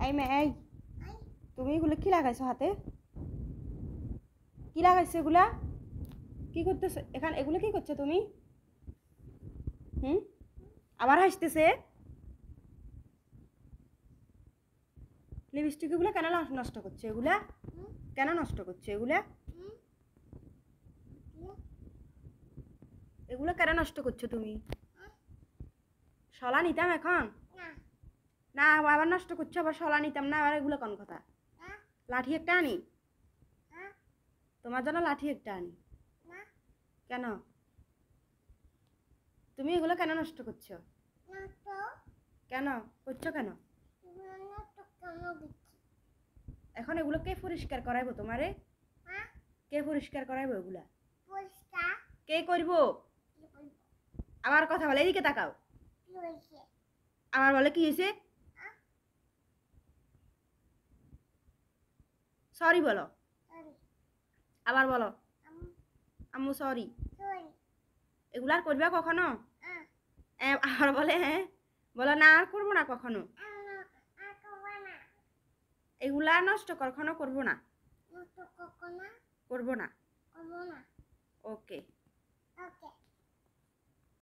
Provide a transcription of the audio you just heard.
এই মেয়ে এই তুমি এগুলো কি লাগাইছো হাতে? কি লাগাইছো এগুলা? কি করতেছো এখানে? এগুলো কি করছো তুমি? আবার হাসতেছে। লিপস্টিক এগুলো কেন নষ্ট করছে? এগুলা কেন নষ্ট করছে? এগুলা এগুলো কেন নষ্ট করছো তুমি? শলা নিতাম এখন না, আবার নষ্ট করছো, আবার শলা নিতাম না, আবার এগুলো কোন কথা? লাঠি একটা আনি তোমার জন্য, লাঠি একটা আনি। কেন তুমি এগুলো কেন নষ্ট করছো? কেন করছো কেন? এখন এগুলো কে পরিষ্কার করাইবো তোমারে? কে পরিষ্কার করাইবো এগুলা? কে করবো? আমার কথা বলে, এদিকে তাকাও। আমার বলে কি হয়েছে? সরি বলো। আবার বলো আম্মু সরি। এগুলা আর করবা কখনো? আবার বলে হ্যাঁ, বলো না আর করবো না কখনো। এগুলা নষ্ট কখনো করবো না। করবো না। ওকে।